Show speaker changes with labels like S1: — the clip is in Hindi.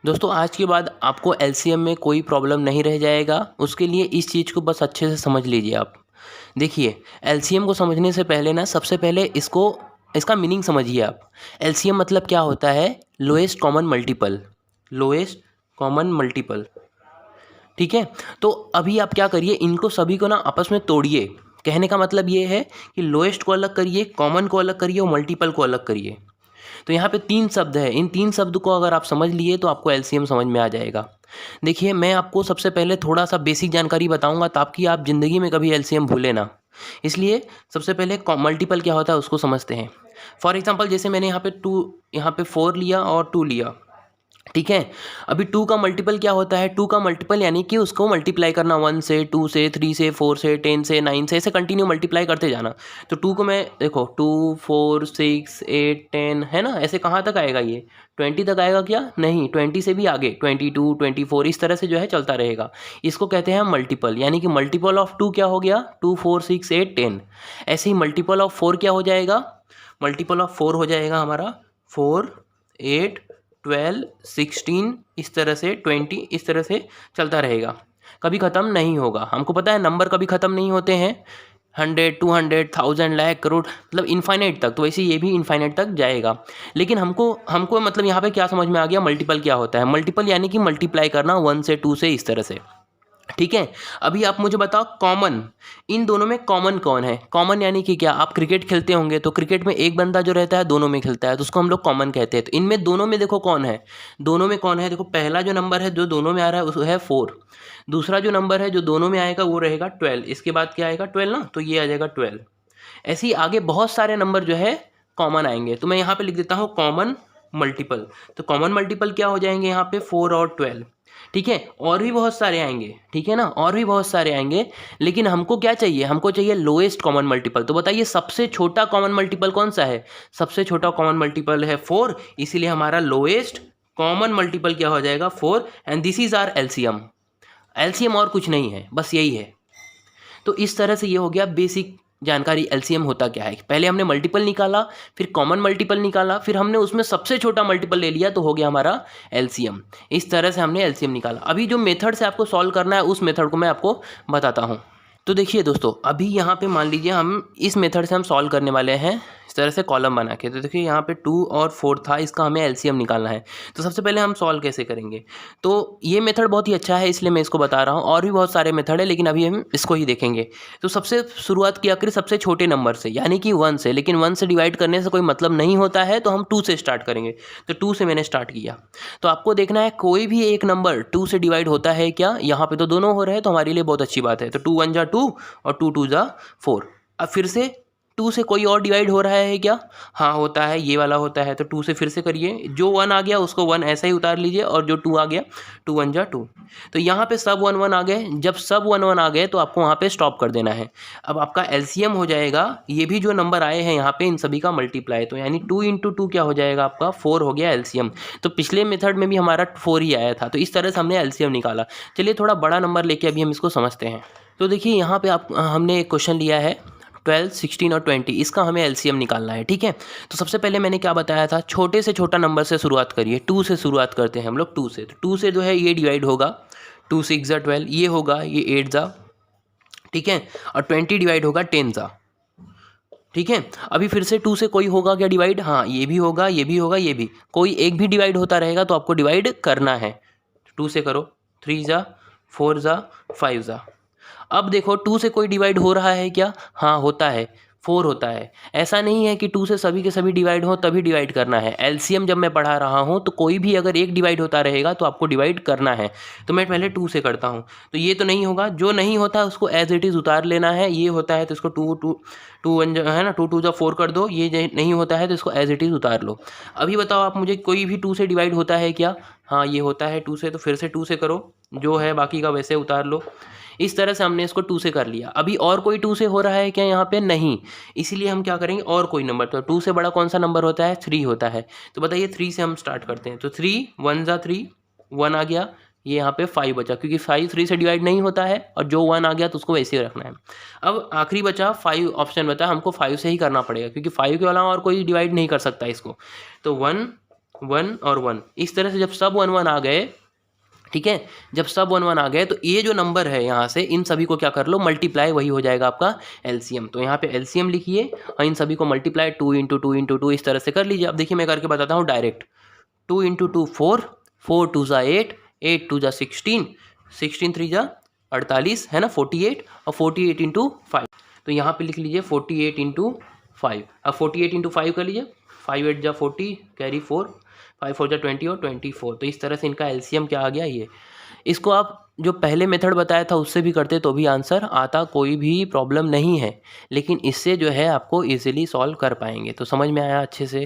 S1: दोस्तों आज के बाद आपको एलसीएम में कोई प्रॉब्लम नहीं रह जाएगा। उसके लिए इस चीज़ को बस अच्छे से समझ लीजिए आप। देखिए, एलसीएम को समझने से पहले ना सबसे पहले इसका मीनिंग समझिए आप। एलसीएम मतलब क्या होता है? Lowest common multiple. Lowest common multiple, ठीक है। तो अभी आप क्या करिए, इनको सभी को ना आपस में तोड़िए। कहने का मतलब ये है कि लोएस्ट को अलग करिए, कॉमन को अलग करिए और मल्टीपल को अलग करिए। तो यहाँ पे 3 शब्द है, इन 3 शब्द को अगर आप समझ लिए तो आपको एलसीएम समझ में आ जाएगा। देखिए, मैं आपको सबसे पहले थोड़ा-सा बेसिक जानकारी बताऊँगा ताकि आप ज़िंदगी में कभी एलसीएम भूलें ना। इसलिए सबसे पहले मल्टीपल क्या होता है उसको समझते हैं। फॉर एग्ज़ाम्पल जैसे मैंने यहाँ पे 4 लिया और 2 लिया, ठीक है। अभी 2 का मल्टीपल क्या होता है? 2 का मल्टीपल यानी कि उसको मल्टीप्लाई करना 1 से, 2 से, 3 से, 4 से, 10 से, 9 से, ऐसे कंटिन्यू मल्टीप्लाई करते जाना। तो 2 को मैं देखो 2, 4, 6, 8, 10 है ना? ऐसे कहाँ तक आएगा ये? 20 तक आएगा क्या? नहीं, 20 से भी आगे 22, 24 इस तरह से जो है चलता रहेगा। इसको कहते हैं मल्टीपल, यानी कि मल्टीपल ऑफ 2 क्या हो गया? 2, 4, 6, 8, 10। ऐसे ही मल्टीपल ऑफ 4 क्या हो जाएगा? मल्टीपल ऑफ 4 हो जाएगा हमारा 4, 8, 12, 16 इस तरह से 20 इस तरह से चलता रहेगा, कभी ख़त्म नहीं होगा। हमको पता है नंबर कभी ख़त्म नहीं होते हैं, 100, 200, 1000, लाख, करोड़, मतलब इनफाइनाइट तक। तो वैसे ये भी इनफाइनाइट तक जाएगा। लेकिन हमको हमको मतलब यहाँ पे क्या समझ में आ गया, मल्टीपल क्या होता है? मल्टीपल यानी कि मल्टीप्लाई करना 1 से, 2 से, इस तरह से, ठीक है। अभी आप मुझे बताओ कॉमन, इन दोनों में कॉमन कौन है? कॉमन यानी कि क्या? आप क्रिकेट खेलते होंगे तो क्रिकेट में एक बंदा जो रहता है दोनों में खेलता है, तो उसको हम लोग कॉमन कहते हैं। तो इनमें दोनों में देखो कौन है? दोनों में कौन है? देखो, पहला जो नंबर है जो दोनों में आ रहा है वो है 4। दूसरा जो नंबर है जो दोनों में आएगा वो रहेगा 12। इसके बाद क्या आएगा? 12 ना, तो ये आ जाएगा 12। ऐसे ही आगे बहुत सारे नंबर जो है कॉमन आएंगे। तो मैं यहाँ पे लिख देता हूँ कॉमन मल्टीपल। तो कॉमन मल्टीपल क्या हो जाएंगे यहाँ पे? 4 और 12, ठीक है। और भी बहुत सारे आएंगे, ठीक है ना, और भी बहुत सारे आएंगे। लेकिन हमको क्या चाहिए? हमको चाहिए लोएस्ट कॉमन मल्टीपल। तो बताइए सबसे छोटा कॉमन मल्टीपल कौन सा है? सबसे छोटा कॉमन मल्टीपल है 4, इसीलिए हमारा लोएस्ट कॉमन मल्टीपल क्या हो जाएगा? 4। And this is our LCM. LCM और कुछ नहीं है, बस यही है। तो इस तरह से ये हो गया बेसिक जानकारी एलसीएम होता क्या है। पहले हमने मल्टीपल निकाला, फिर कॉमन मल्टीपल निकाला, फिर हमने उसमें सबसे छोटा मल्टीपल ले लिया, तो हो गया हमारा एलसीएम। इस तरह से हमने एलसीएम निकाला। अभी जो मेथड से आपको सॉल्व करना है उस मेथड को मैं आपको बताता हूँ। तो देखिए दोस्तों, अभी यहाँ पे मान लीजिए हम इस मेथड से हम सॉल्व करने वाले हैं, इस तरह से कॉलम बना के। तो देखिए यहाँ पे 2 और 4 था, इसका हमें एलसीएम निकालना है। तो सबसे पहले हम सॉल्व कैसे करेंगे? तो ये मेथड बहुत ही अच्छा है इसलिए मैं इसको बता रहा हूँ। और भी बहुत सारे मेथड है लेकिन अभी हम इसको ही देखेंगे। तो सबसे शुरुआत किया करें सबसे छोटे नंबर से, यानी कि 1 से। लेकिन 1 से डिवाइड करने से कोई मतलब नहीं होता है, तो हम 2 से स्टार्ट करेंगे। तो 2 से मैंने स्टार्ट किया। तो आपको देखना है कोई भी एक नंबर 2 से डिवाइड होता है क्या? यहाँ पे तो दोनों हो रहे हैं, तो हमारे लिए बहुत अच्छी बात है। तो 2 1 जा 2 और 2 2 जा 4। अब फिर से 2 से कोई और डिवाइड हो रहा है क्या? हाँ होता है, ये वाला होता है। तो 2 से फिर से करिए, जो 1 आ गया उसको 1 ऐसा ही उतार लीजिए, और जो 2 आ गया 2 1 जा 2। तो यहाँ पे सब 1 1 आ गए। जब सब 1 1 आ गए तो आपको वहाँ पे स्टॉप कर देना है। अब आपका एलसीएम हो जाएगा, ये भी जो नंबर आए हैं यहाँ पे इन सभी का मल्टीप्लाई। तो यानी 2 इंटू 2 क्या हो जाएगा आपका? 4 हो गया एलसीएम। तो पिछले मेथड में भी हमारा 4 ही आया था। तो इस तरह से हमने एलसीएम निकाला। चलिए थोड़ा बड़ा नंबर लेके अभी हम इसको समझते हैं। तो देखिए यहाँ पे हमने एक क्वेश्चन लिया है 12, 16 और 20, इसका हमें एलसीएम निकालना है, ठीक है। तो सबसे पहले मैंने क्या बताया था, छोटे से छोटा नंबर से शुरुआत करिए। 2 से शुरुआत करते हैं हम लोग, 2 से। तो 2 से जो है ये डिवाइड होगा, 2 6 जा 12, ये होगा, ये 8 जा, ठीक है। और 20 डिवाइड होगा 10 जा, ठीक है। अभी फिर से 2 से कोई होगा क्या डिवाइड? हाँ, ये भी होगा, ये भी होगा, ये भी। कोई एक भी डिवाइड होता रहेगा तो आपको डिवाइड करना है। 2 से करो, 3 जा 4 जा 5 जा। अब देखो 2 से कोई डिवाइड हो रहा है क्या? हाँ होता है, 4 होता है। ऐसा नहीं है कि 2 से सभी के सभी डिवाइड हो तभी डिवाइड करना है। एलसीएम जब मैं पढ़ा रहा हूँ तो कोई भी अगर एक डिवाइड होता रहेगा तो आपको डिवाइड करना है। तो मैं पहले 2 से करता हूँ, तो ये तो नहीं होगा। जो नहीं होता है उसको एज इट इज़ उतार लेना है। ये होता है तो इसको 2 2 2 1 है ना, 2 2 जा 4 कर दो। ये नहीं होता है तो इसको एज इट इज़ उतार लो। अभी बताओ आप मुझे, कोई भी 2 से डिवाइड होता है क्या? हाँ ये होता है 2 से। तो फिर से 2 से करो, जो है बाकी का वैसे उतार लो। इस तरह से हमने इसको 2 से कर लिया। अभी और कोई 2 से हो रहा है क्या यहाँ पे? नहीं। इसीलिए हम क्या करेंगे, और कोई नंबर। तो 2 से बड़ा कौन सा नंबर होता है? 3 होता है। तो बताइए 3 से हम स्टार्ट करते हैं। तो 3 1 जा 3, 1 आ गया, ये यहाँ पे 5 बचा, क्योंकि 5 3 से डिवाइड नहीं होता है, और जो 1 आ गया तो उसको वैसे ही रखना है। अब आखिरी बचा 5 ऑप्शन बचा, हमको 5 से ही करना पड़ेगा क्योंकि 5 के अलावा और कोई डिवाइड नहीं कर सकता इसको। तो 1 1 और 1, इस तरह से जब सब 1 1 आ गए, ठीक है, जब सब 1 1 आ गए तो ये जो नंबर है यहाँ से इन सभी को क्या कर लो, मल्टीप्लाई, वही हो जाएगा आपका एलसीएम। तो यहाँ पे एलसीएम लिखिए और इन सभी को मल्टीप्लाई 2 इंटू 2 इंटू 2 इस तरह से कर लीजिए। अब देखिए मैं करके बताता हूँ डायरेक्ट। 2 इंटू 2 4, 4 2 ज़ा 8, 8 2 ज़ा 16, 16 3 ज़ा 48 है ना, 48, और 48 इंटू 5। तो यहाँ पे लिख लीजिए 48 इंटू 5। अब 48 इंटू 5 कर लीजिए, 5 8 ज़ा 40, कैरी 4, 5 4 ज़ा 20 और 24। तो इस तरह से इनका एलसीएम क्या आ गया ये। इसको आप जो पहले मेथड बताया था उससे भी करते तो भी आंसर आता, कोई भी प्रॉब्लम नहीं है, लेकिन इससे जो है आपको इजीली सॉल्व कर पाएंगे। तो समझ में आया अच्छे से।